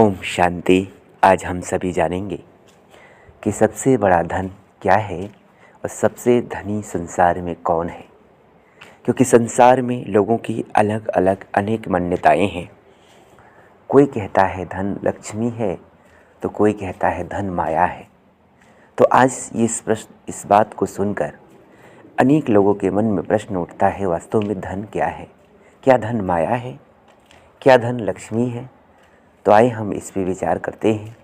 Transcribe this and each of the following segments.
ओम शांति। आज हम सभी जानेंगे कि सबसे बड़ा धन क्या है और सबसे धनी संसार में कौन है। क्योंकि संसार में लोगों की अलग अलग अनेक मान्यताएं हैं। कोई कहता है धन लक्ष्मी है तो कोई कहता है धन माया है। तो आज इस बात को सुनकर अनेक लोगों के मन में प्रश्न उठता है, वास्तव में धन क्या है? क्या धन माया है? क्या धन लक्ष्मी है? तो आइए हम इस पे विचार करते हैं।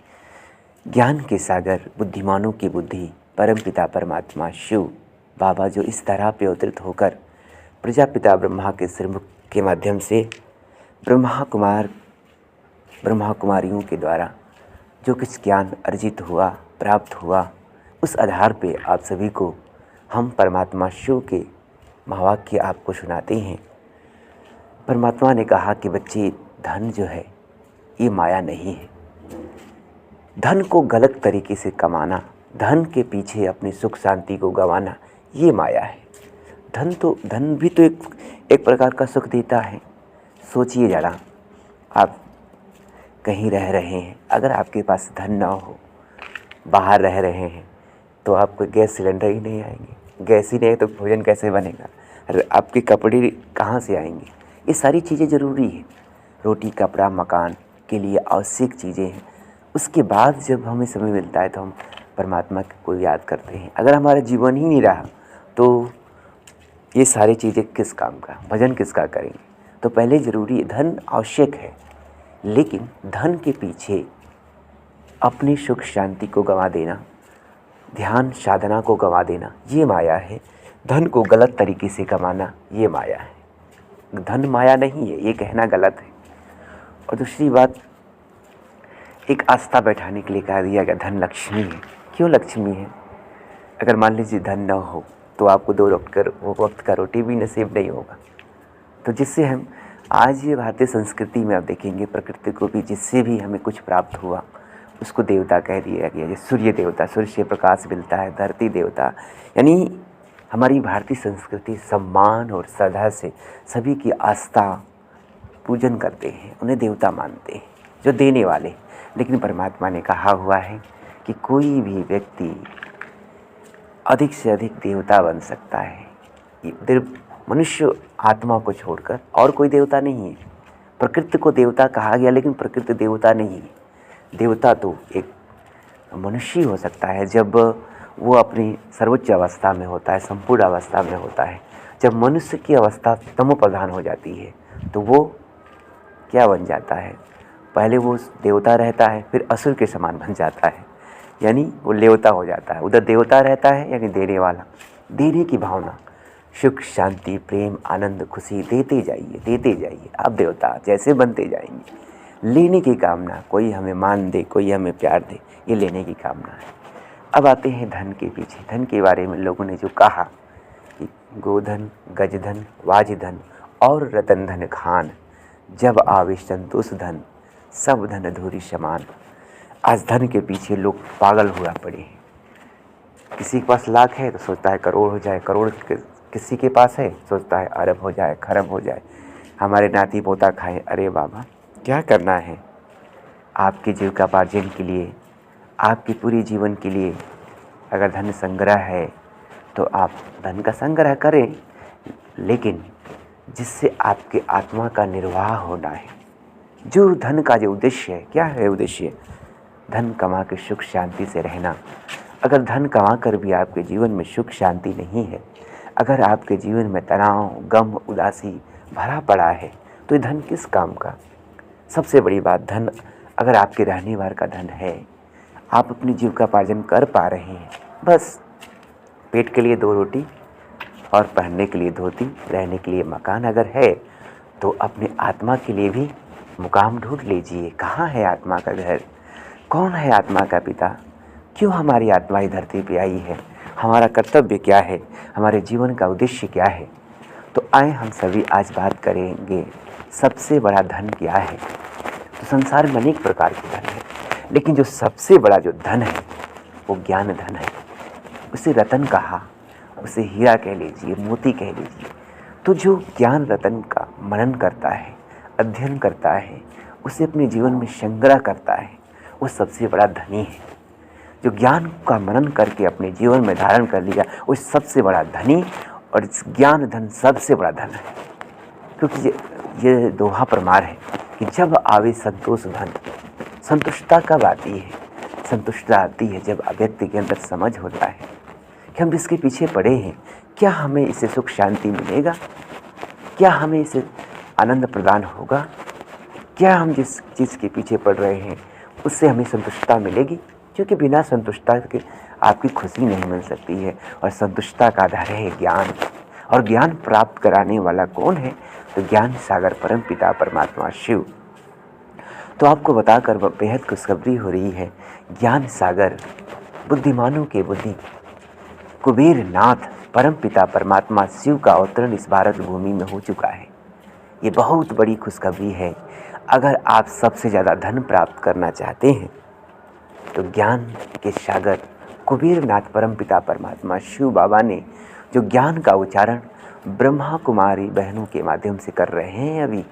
ज्ञान के सागर, बुद्धिमानों की बुद्धि, परमपिता परमात्मा शिव बाबा जो इस तरह पे अवतरित होकर प्रजापिता ब्रह्मा के श्रीमुख के माध्यम से ब्रह्मा कुमारियों के द्वारा जो कुछ ज्ञान अर्जित हुआ, प्राप्त हुआ, उस आधार पे आप सभी को हम परमात्मा शिव के महावाक्य आपको सुनाते हैं। परमात्मा ने कहा कि बच्चे, धन जो है ये माया नहीं है। धन को गलत तरीके से कमाना, धन के पीछे अपनी सुख शांति को गंवाना, ये माया है। धन भी तो एक प्रकार का सुख देता है। सोचिए जरा, आप कहीं रह रहे हैं, अगर आपके पास धन ना हो, बाहर रह रहे हैं, तो आपको गैस सिलेंडर ही नहीं आएंगे। गैस ही नहीं तो भोजन कैसे बनेगा? अरे आपके कपड़े कहाँ से आएंगे? ये सारी चीज़ें ज़रूरी है। रोटी, कपड़ा, मकान के लिए आवश्यक चीज़ें हैं। उसके बाद जब हमें समय मिलता है तो हम परमात्मा को याद करते हैं। अगर हमारा जीवन ही नहीं रहा तो ये सारी चीज़ें किस काम का, भजन किसका करेंगे? तो पहले ज़रूरी धन आवश्यक है, लेकिन धन के पीछे अपनी सुख शांति को गंवा देना, ध्यान साधना को गंवा देना, ये माया है। धन को गलत तरीके से कमाना, ये माया है। धन माया नहीं है, ये कहना गलत है। और दूसरी बात, एक आस्था बैठाने के लिए कहा दिया गया धन लक्ष्मी है। क्यों लक्ष्मी है? अगर मान लीजिए धन न हो तो आपको दो वक्त का रोटी भी नसीब नहीं होगा। तो जिससे हम आज ये भारतीय संस्कृति में आप देखेंगे, प्रकृति को भी जिससे भी हमें कुछ प्राप्त हुआ उसको देवता कह दिया गया। जैसे सूर्य देवता, सूर्य से प्रकाश मिलता है, धरती देवता, यानी हमारी भारतीय संस्कृति सम्मान और श्रद्धा से सभी की आस्था पूजन करते हैं, उन्हें देवता मानते हैं, जो देने वाले। लेकिन परमात्मा ने कहा हुआ है कि कोई भी व्यक्ति अधिक से अधिक देवता बन सकता है। मनुष्य आत्मा को छोड़कर और कोई देवता नहीं है। प्रकृति को देवता कहा गया, लेकिन प्रकृति देवता नहीं है। देवता तो एक मनुष्य हो सकता है जब वो अपनी सर्वोच्च अवस्था में होता है, संपूर्ण अवस्था में होता है। जब मनुष्य की अवस्था तमो प्रधान हो जाती है तो वो क्या बन जाता है? पहले वो देवता रहता है, फिर असुर के समान बन जाता है, यानी वो लेवता हो जाता है। उधर देवता रहता है यानी देने वाला, देने की भावना, सुख शांति प्रेम आनंद खुशी देते जाइए। आप देवता जैसे बनते जाएंगे। लेने की कामना, कोई हमें मान दे, कोई हमें प्यार दे, ये लेने की कामना है। अब आते हैं धन के पीछे। धन के बारे में लोगों ने जो कहा कि गोधन, गजधन, वाजधन और रतन धन खान, जब आवे संतोष धन, सब धन अधूरी समान। आज धन के पीछे लोग पागल हुआ पड़े हैं। किसी के पास लाख है तो सोचता है करोड़ हो जाए, करोड़ किसी के पास है सोचता है अरब हो जाए, खरब हो जाए, हमारे नाती पोता खाए। अरे बाबा, क्या करना है? आपकी जीविकोपार्जन के लिए, आपके पूरे जीवन के लिए अगर धन संग्रह है तो आप धन का संग्रह करें, लेकिन जिससे आपके आत्मा का निर्वाह होना है। जो धन का जो उद्देश्य है, क्या है उद्देश्य? धन कमा के सुख शांति से रहना। अगर धन कमा कर भी आपके जीवन में सुख शांति नहीं है, अगर आपके जीवन में तनाव, गम, उदासी भरा पड़ा है, तो ये धन किस काम का? सबसे बड़ी बात, धन अगर आपके रहने वार का धन है, आप अपनी जीविकोपार्जन कर पा रहे हैं, बस पेट के लिए 2 रोटी और पहनने के लिए धोती, रहने के लिए मकान अगर है, तो अपने आत्मा के लिए भी मुकाम ढूंढ लीजिए। कहाँ है आत्मा का घर? कौन है आत्मा का पिता? क्यों हमारी आत्मा इस धरती पे आई है? हमारा कर्तव्य क्या है? हमारे जीवन का उद्देश्य क्या है? तो आए हम सभी आज बात करेंगे सबसे बड़ा धन क्या है। तो संसार में अनेक प्रकार के धन है, लेकिन जो सबसे बड़ा जो धन है वो ज्ञान धन है। उसे रतन कहा, उसे हीरा कह लीजिए, मोती कह लीजिए। तो जो ज्ञान रतन का मनन करता है, अध्ययन करता है, उसे अपने जीवन में संग्रह करता है, वो सबसे बड़ा धनी है। जो ज्ञान का मनन करके अपने जीवन में धारण कर लिया, वो सबसे बड़ा धनी, और इस ज्ञान धन सबसे बड़ा धन है। क्योंकि ये दोहा प्रमाण है कि जब आवे संतोष धन, संतुष्टता कब आती है? संतुष्टता आती है जब व्यक्ति के अंदर समझ होता है कि हम जिसके पीछे पड़े हैं, क्या हमें इससे सुख शांति मिलेगा? क्या हमें इससे आनंद प्रदान होगा? क्या हम जिस चीज़ के पीछे पड़ रहे हैं उससे हमें संतुष्टता मिलेगी? क्योंकि बिना संतुष्टता के आपकी खुशी नहीं मिल सकती है, और संतुष्टता का आधार है ज्ञान। और ज्ञान प्राप्त कराने वाला कौन है? तो ज्ञान सागर परम पिता परमात्मा शिव। तो आपको बताकर बेहद खुशखबरी हो रही है, ज्ञान सागर बुद्धिमानों के बुद्धि कुबेर नाथ परम पिता परमात्मा शिव का अवतरण इस भारत भूमि में हो चुका है। ये बहुत बड़ी खुशखबरी है। अगर आप सबसे ज़्यादा धन प्राप्त करना चाहते हैं तो ज्ञान के सागर कुबेर नाथ परम पिता परमात्मा शिव बाबा ने जो ज्ञान का उच्चारण ब्रह्मा कुमारी बहनों के माध्यम से कर रहे हैं, अभी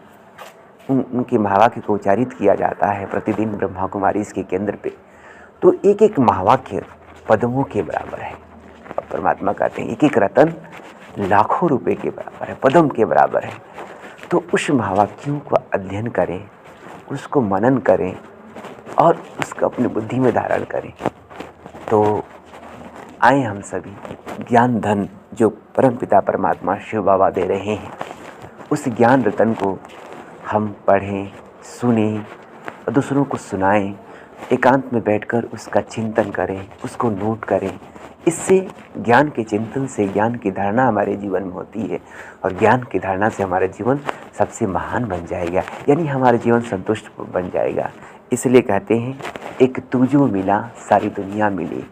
उनके महावाक्य को उच्चारित किया जाता है प्रतिदिन ब्रह्मा कुमारी इसके केंद्र पे। तो एक एक महावाक्य पद्मों के बराबर है। परमात्मा कहते हैं एक एक रतन लाखों रुपए के बराबर है, पद्म के बराबर है। तो उस महावाक्यों को अध्ययन करें, उसको मनन करें और उसको अपनी बुद्धि में धारण करें। तो आए हम सभी ज्ञान धन जो परमपिता परमात्मा शिव बाबा दे रहे हैं, उस ज्ञान रतन को हम पढ़ें, सुनें और दूसरों को सुनाएं। एकांत में बैठकर उसका चिंतन करें, उसको नोट करें। इससे ज्ञान के चिंतन से ज्ञान की धारणा हमारे जीवन में होती है, और ज्ञान की धारणा से हमारा जीवन सबसे महान बन जाएगा, यानी हमारा जीवन संतुष्ट बन जाएगा। इसलिए कहते हैं एक तू जो मिला सारी दुनिया मिली।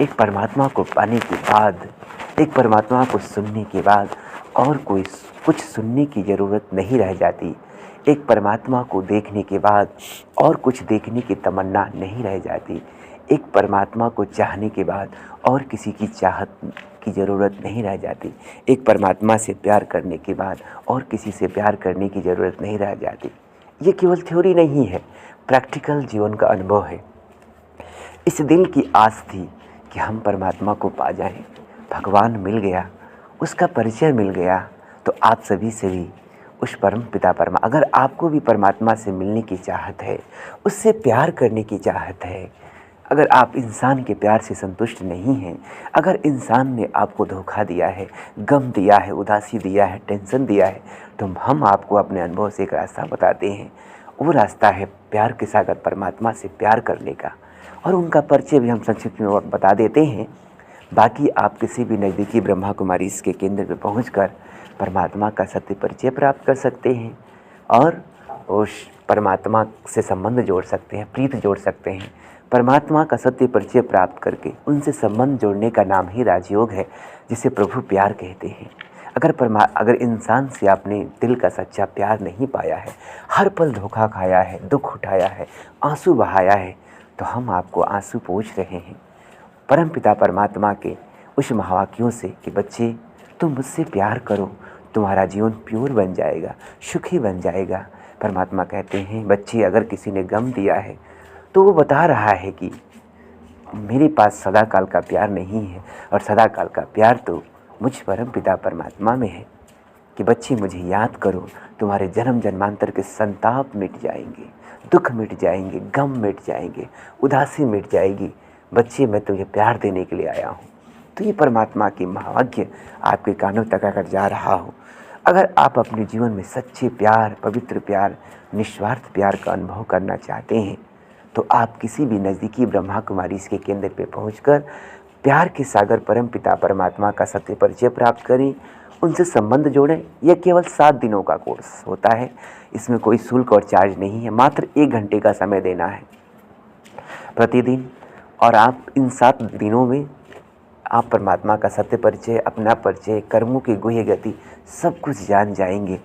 एक परमात्मा को पाने के बाद, एक परमात्मा को सुनने के बाद और कोई कुछ सुनने की ज़रूरत नहीं रह जाती। एक परमात्मा को देखने के बाद और कुछ देखने की तमन्ना नहीं रह जाती। एक परमात्मा को चाहने के बाद और किसी की चाहत की ज़रूरत नहीं रह जाती। एक परमात्मा से प्यार करने के बाद और किसी से प्यार करने की ज़रूरत नहीं रह जाती। ये केवल थ्योरी नहीं है, प्रैक्टिकल जीवन का अनुभव है। इस दिल की आस थी कि हम परमात्मा को पा जाएं। भगवान मिल गया, उसका परिचय मिल गया। तो आप सभी से भी उस परम पिता अगर आपको भी परमात्मा से मिलने की चाहत है, उससे प्यार करने की चाहत है, अगर आप इंसान के प्यार से संतुष्ट नहीं हैं, अगर इंसान ने आपको धोखा दिया है, गम दिया है, उदासी दिया है, टेंशन दिया है, तो हम आपको अपने अनुभव से एक रास्ता बताते हैं। वो रास्ता है प्यार के सागर परमात्मा से प्यार करने का, और उनका परिचय भी हम संक्षिप्त में बता देते हैं। बाकी आप किसी भी नज़दीकी ब्रह्मा कुमारी इसके केंद्र पर पहुंचकर परमात्मा का सत्य परिचय प्राप्त कर सकते हैं, और उस परमात्मा से संबंध जोड़ सकते हैं, प्रीत जोड़ सकते हैं। परमात्मा का सत्य परिचय प्राप्त करके उनसे संबंध जोड़ने का नाम ही राजयोग है, जिसे प्रभु प्यार कहते हैं। अगर इंसान से आपने दिल का सच्चा प्यार नहीं पाया है, हर पल धोखा खाया है, दुख उठाया है, आंसू बहाया है, तो हम आपको आंसू पोंछ रहे हैं परमपिता परमात्मा के उस महावाक्यों से कि बच्चे तुम मुझसे प्यार करो, तुम्हारा जीवन प्योर बन जाएगा, सुखी बन जाएगा। परमात्मा कहते हैं बच्चे अगर किसी ने गम दिया है तो वो बता रहा है कि मेरे पास सदा काल का प्यार नहीं है, और सदा काल का प्यार तो मुझ परम पिता परमात्मा में है। कि बच्चे मुझे याद करो, तुम्हारे जन्म जन्मांतर के संताप मिट जाएंगे, दुख मिट जाएंगे, गम मिट जाएंगे, उदासी मिट जाएगी। बच्चे मैं तुम्हें प्यार देने के लिए आया हूँ। तो ये परमात्मा की महावाक्य आपके कानों तक अगर जा रहा हो, अगर आप अपने जीवन में सच्चे प्यार, पवित्र प्यार, निस्वार्थ प्यार का अनुभव करना चाहते हैं, तो आप किसी भी नज़दीकी ब्रह्मा कुमारी इसके केंद्र पे पहुंचकर प्यार के सागर परम पिता परमात्मा का सत्य परिचय प्राप्त करें, उनसे संबंध जोड़ें। यह केवल 7 दिनों का कोर्स होता है, इसमें कोई शुल्क और चार्ज नहीं है, मात्र 1 घंटे का समय देना है प्रतिदिन। और आप इन 7 दिनों में आप परमात्मा का सत्य परिचय, अपना परिचय, कर्मों की गुह्य गति सब कुछ जान जाएंगे।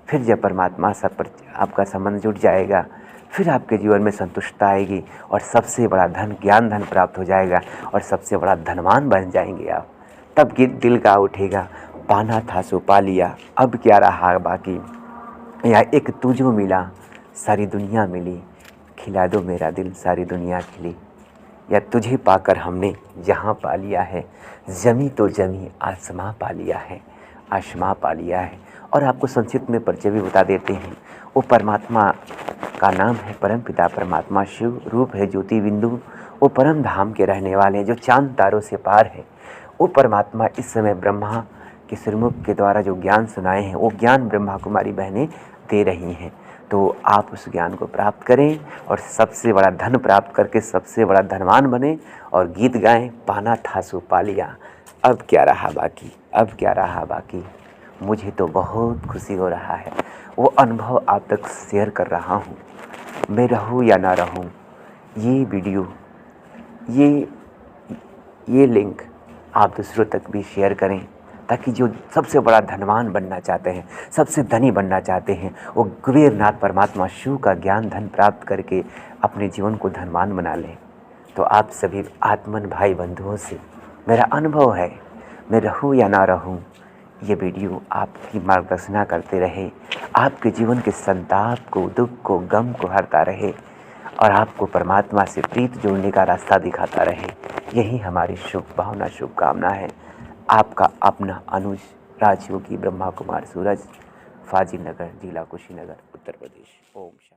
फिर जब परमात्मा से आपका संबंध जुड़ जाएगा, फिर आपके जीवन में संतुष्टता आएगी, और सबसे बड़ा धन ज्ञान धन प्राप्त हो जाएगा, और सबसे बड़ा धनवान बन जाएंगे आप। तब दिल का उठेगा, पाना था सो पा लिया, अब क्या रहा बाकी। या एक तुझो मिला सारी दुनिया मिली, खिला दो मेरा दिल सारी दुनिया खिली। या तुझे पाकर हमने जहाँ पा लिया है, ज़मीं तो ज़मीं आसमां पा लिया है, आसमां पा लिया है। और आपको संक्षिप्त में परिचय भी बता देते हैं। वो परमात्मा का नाम है परमपिता परमात्मा शिव, रूप है ज्योति बिंदु। वो परम धाम के रहने वाले हैं जो चांद तारों से पार है। वो परमात्मा इस समय ब्रह्मा के सिरमुख के द्वारा जो ज्ञान सुनाए हैं, वो ज्ञान ब्रह्मा कुमारी बहनें दे रही हैं। तो आप उस ज्ञान को प्राप्त करें और सबसे बड़ा धन प्राप्त करके सबसे बड़ा धनवान बने और गीत गाएं, पाना था सो पा लिया, अब क्या रहा बाकी, अब क्या रहा बाकी। मुझे तो बहुत खुशी हो रहा है, वो अनुभव आप तक शेयर कर रहा हूँ। मैं रहूँ या ना रहूँ, ये वीडियो, ये लिंक आप दूसरों तक भी शेयर करें, ताकि जो सबसे बड़ा धनवान बनना चाहते हैं, सबसे धनी बनना चाहते हैं, वो कुबेरनाथ परमात्मा शिव का ज्ञान धन प्राप्त करके अपने जीवन को धनवान बना लें। तो आप सभी आत्मन भाई बंधुओं से मेरा अनुभव है, मैं रहूँ या ना रहूँ, ये वीडियो आपकी मार्गदर्शना करते रहे, आपके जीवन के संताप को, दुख को, गम को हरता रहे और आपको परमात्मा से प्रीत जोड़ने का रास्ता दिखाता रहे। यही हमारी शुभ भावना, शुभकामना है। आपका अपना अनुज राजयोगी ब्रह्मा कुमार सूरज, फाजिल नगर, जिला कुशीनगर, उत्तर प्रदेश। ओम शांति।